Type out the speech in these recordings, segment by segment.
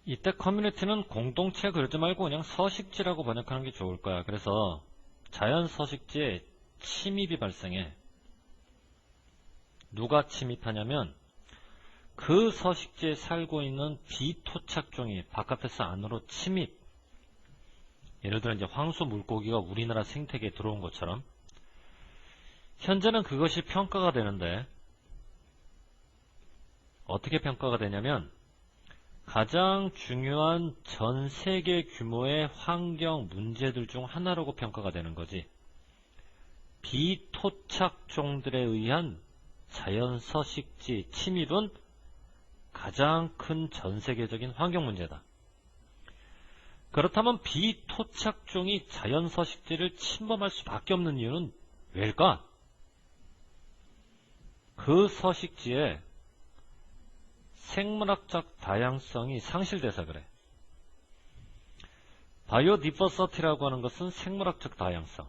이때 커뮤니티는 공동체 그러지 말고 그냥 서식지라고 번역하는 게 좋을 거야. 그래서 자연 서식지에 침입이 발생해. 누가 침입하냐면 그 서식지에 살고 있는 비토착종이 바깥에서 안으로 침입. 예를 들어 이제 황소 물고기가 우리나라 생태계에 들어온 것처럼 현재는 그것이 평가가 되는데 어떻게 평가가 되냐면 가장 중요한 전 세계 규모의 환경 문제들 중 하나라고 평가가 되는 거지. 비토착종들에 의한 자연 서식지 침입은 가장 큰 전 세계적인 환경 문제다. 그렇다면 비토착종이 자연 서식지를 침범할 수밖에 없는 이유는 왜일까? 그 서식지에 생물학적 다양성이 상실돼서 그래. 바이오디버시티라고 하는 것은 생물학적 다양성.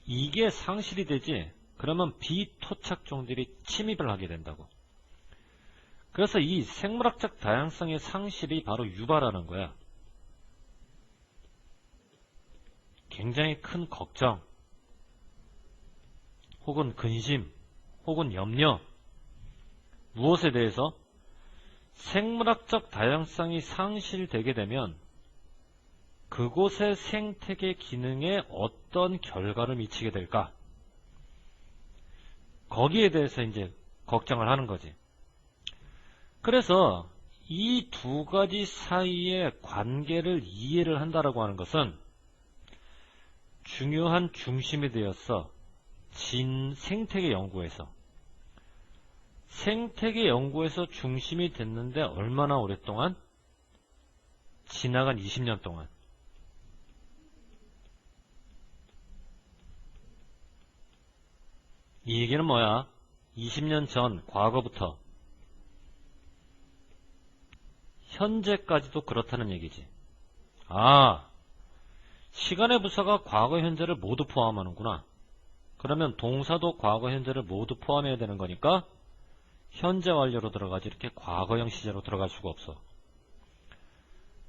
이게 상실이 되지, 그러면 비토착종들이 침입을 하게 된다고. 그래서 이 생물학적 다양성의 상실이 바로 유발하는 거야. 굉장히 큰 걱정, 혹은 근심, 혹은 염려, 무엇에 대해서? 생물학적 다양성이 상실되게 되면 그곳의 생태계 기능에 어떤 결과를 미치게 될까? 거기에 대해서 이제 걱정을 하는 거지. 그래서 이 두 가지 사이의 관계를 이해를 한다라고 하는 것은 중요한 중심이 되었어. 생태계 연구에서. 생태계 연구에서 중심이 됐는데 얼마나 오랫동안? 지나간 20년 동안. 이 얘기는 뭐야? 20년 전, 과거부터 현재까지도 그렇다는 얘기지. 아, 시간의 부사가 과거, 현재를 모두 포함하는구나. 그러면 동사도 과거, 현재를 모두 포함해야 되는 거니까 현재 완료로 들어가지 이렇게 과거형 시제로 들어갈 수가 없어.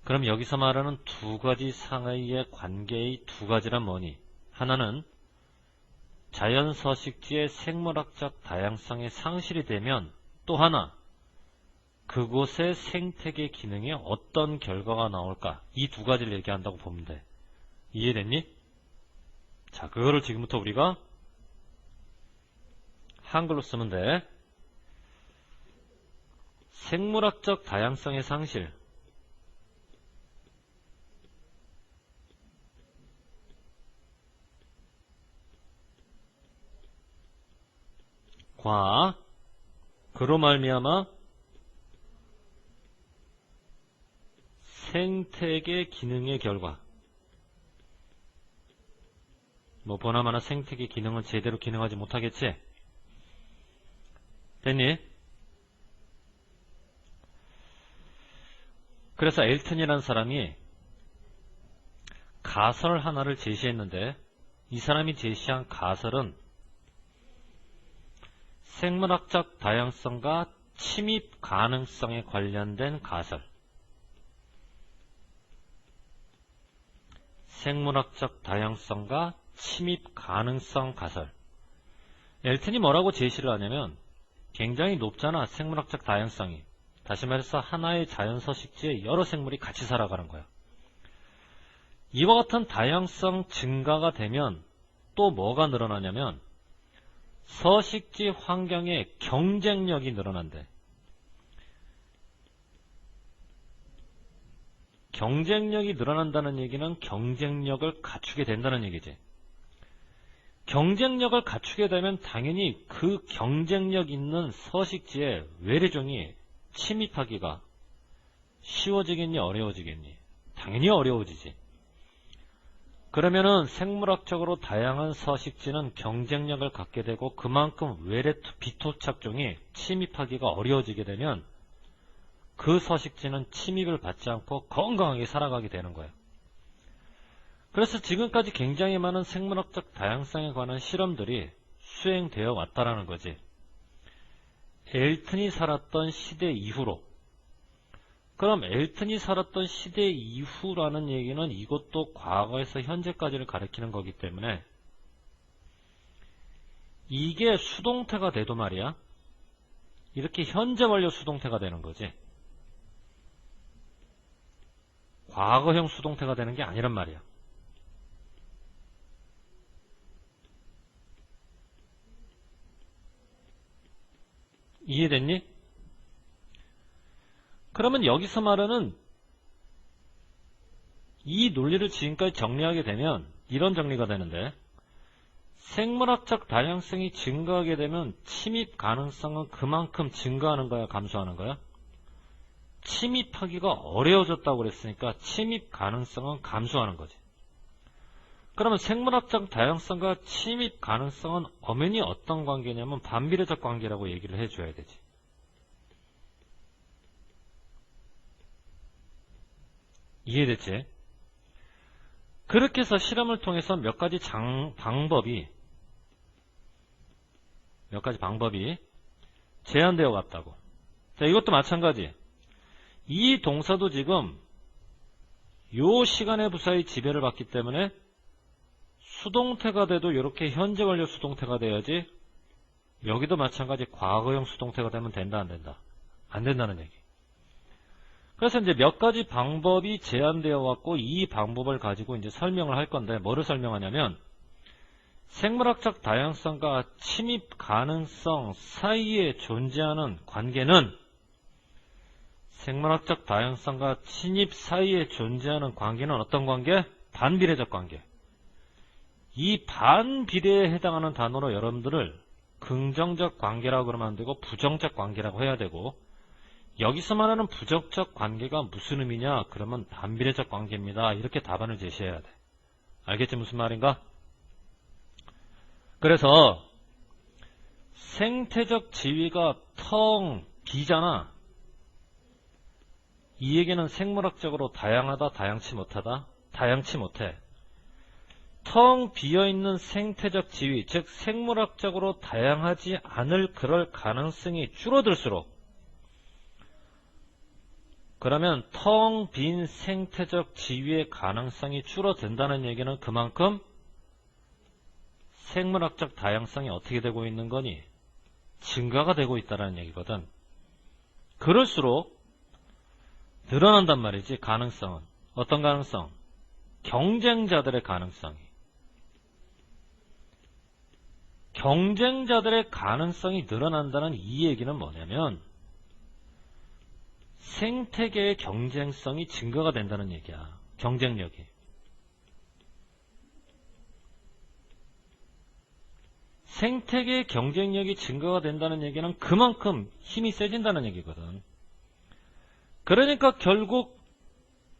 그럼 여기서 말하는 두 가지 사이의 관계의 두 가지란 뭐니? 하나는 자연 서식지의 생물학적 다양성의 상실이 되면, 또 하나 그곳의 생태계 기능에 어떤 결과가 나올까? 이 두 가지를 얘기한다고 보면 돼. 이해됐니? 자, 그거를 지금부터 우리가 한글로 쓰면 돼. 생물학적 다양성의 상실. 과 그로 말미암아 생태계 기능의 결과. 뭐 보나마나 생태계 기능은 제대로 기능하지 못하겠지? 됐니? 그래서 엘튼이라는 사람이 가설 하나를 제시했는데 이 사람이 제시한 가설은 생물학적 다양성과 침입 가능성에 관련된 가설. 생물학적 다양성과 침입 가능성 가설. 엘튼이 뭐라고 제시를 하냐면 굉장히 높잖아, 생물학적 다양성이. 다시 말해서 하나의 자연 서식지에 여러 생물이 같이 살아가는 거야. 이와 같은 다양성 증가가 되면 또 뭐가 늘어나냐면 서식지 환경의 경쟁력이 늘어난대. 경쟁력이 늘어난다는 얘기는 경쟁력을 갖추게 된다는 얘기지. 경쟁력을 갖추게 되면 당연히 그 경쟁력 있는 서식지에 외래종이 침입하기가 쉬워지겠니, 어려워지겠니? 당연히 어려워지지. 그러면은 생물학적으로 다양한 서식지는 경쟁력을 갖게 되고 그만큼 외래 비토착종이 침입하기가 어려워지게 되면 그 서식지는 침입을 받지 않고 건강하게 살아가게 되는 거예요. 그래서 지금까지 굉장히 많은 생물학적 다양성에 관한 실험들이 수행되어 왔다라는 거지. 엘튼이 살았던 시대 이후로. 그럼 엘튼이 살았던 시대 이후라는 얘기는 이것도 과거에서 현재까지를 가리키는 거기 때문에 이게 수동태가 돼도 말이야. 이렇게 현재 완료 수동태가 되는 거지. 과거형 수동태가 되는 게 아니란 말이야. 이해됐니? 그러면 여기서 말하는 이 논리를 지금까지 정리하게 되면 이런 정리가 되는데, 생물학적 다양성이 증가하게 되면 침입 가능성은 그만큼 증가하는 거야, 감소하는 거야? 침입하기가 어려워졌다고 그랬으니까 침입 가능성은 감소하는 거지. 그러면 생물학적 다양성과 침입 가능성은 엄연히 어떤 관계냐면 반비례적 관계라고 얘기를 해줘야 되지. 이해됐지? 그렇게 해서 실험을 통해서 몇 가지 방법이 제한되어 왔다고. 자, 이것도 마찬가지. 이 동사도 지금 요 시간의 부사의 지배를 받기 때문에 수동태가 돼도 이렇게 현재 완료 수동태가 돼야지, 여기도 마찬가지 과거형 수동태가 되면 된다, 안 된다? 안 된다는 얘기. 그래서 이제 몇 가지 방법이 제한되어 왔고, 이 방법을 가지고 이제 설명을 할 건데, 뭐를 설명하냐면, 생물학적 다양성과 침입 가능성 사이에 존재하는 관계는, 생물학적 다양성과 침입 사이에 존재하는 관계는 어떤 관계? 반비례적 관계. 이 반비례에 해당하는 단어로 여러분들을 긍정적 관계라고 그러면 안 되고 부정적 관계라고 해야 되고, 여기서 말하는 부정적 관계가 무슨 의미냐? 그러면 반비례적 관계입니다. 이렇게 답안을 제시해야 돼. 알겠지? 무슨 말인가? 그래서 생태적 지위가 텅 비잖아. 이 얘기는 생물학적으로 다양하다, 다양치 못하다? 다양치 못해. 텅 비어있는 생태적 지위, 즉 생물학적으로 다양하지 않을 그럴 가능성이 줄어들수록, 그러면 텅 빈 생태적 지위의 가능성이 줄어든다는 얘기는 그만큼 생물학적 다양성이 어떻게 되고 있는 거니? 증가가 되고 있다는 얘기거든. 그럴수록 늘어난단 말이지, 가능성은. 어떤 가능성? 경쟁자들의 가능성이. 경쟁자들의 가능성이 늘어난다는 이 얘기는 뭐냐면 생태계의 경쟁성이 증가가 된다는 얘기야. 경쟁력이. 생태계의 경쟁력이 증가가 된다는 얘기는 그만큼 힘이 세진다는 얘기거든. 그러니까 결국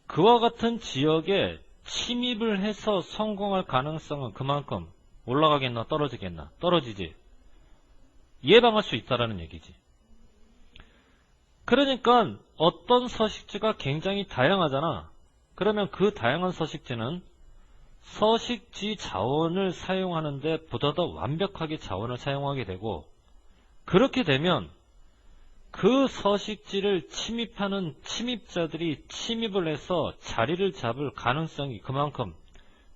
그와 같은 지역에 침입을 해서 성공할 가능성은 그만큼 올라가겠나 떨어지겠나? 떨어지지. 예방할 수 있다라는 얘기지. 그러니까 어떤 서식지가 굉장히 다양하잖아. 그러면 그 다양한 서식지는 서식지 자원을 사용하는데 보다 더 완벽하게 자원을 사용하게 되고, 그렇게 되면 그 서식지를 침입하는 침입자들이 침입을 해서 자리를 잡을 가능성이 그만큼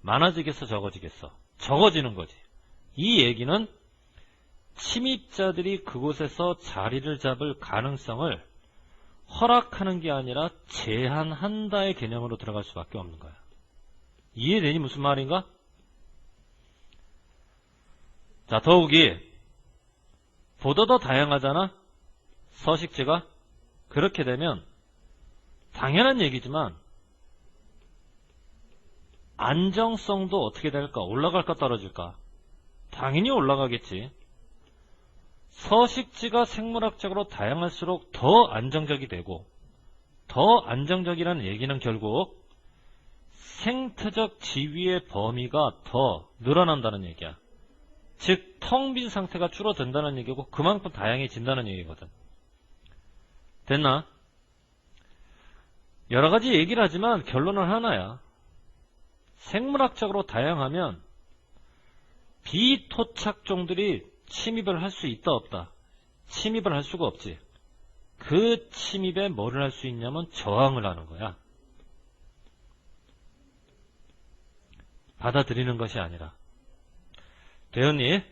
많아지겠어, 적어지겠어? 적어지는 거지. 이 얘기는 침입자들이 그곳에서 자리를 잡을 가능성을 허락하는 게 아니라 제한한다의 개념으로 들어갈 수밖에 없는 거야. 이해되니? 무슨 말인가? 자, 더욱이 보다 더 다양하잖아, 서식지가. 그렇게 되면 당연한 얘기지만 안정성도 어떻게 될까? 올라갈까, 떨어질까? 당연히 올라가겠지. 서식지가 생물학적으로 다양할수록 더 안정적이 되고, 더 안정적이라는 얘기는 결국 생태적 지위의 범위가 더 늘어난다는 얘기야. 즉 텅 빈 상태가 줄어든다는 얘기고 그만큼 다양해진다는 얘기거든. 됐나? 여러가지 얘기를 하지만 결론은 하나야. 생물학적으로 다양하면 비토착종들이 침입을 할 수 있다 없다? 침입을 할 수가 없지. 그 침입에 뭐를 할 수 있냐면 저항을 하는 거야. 받아들이는 것이 아니라. 되었니?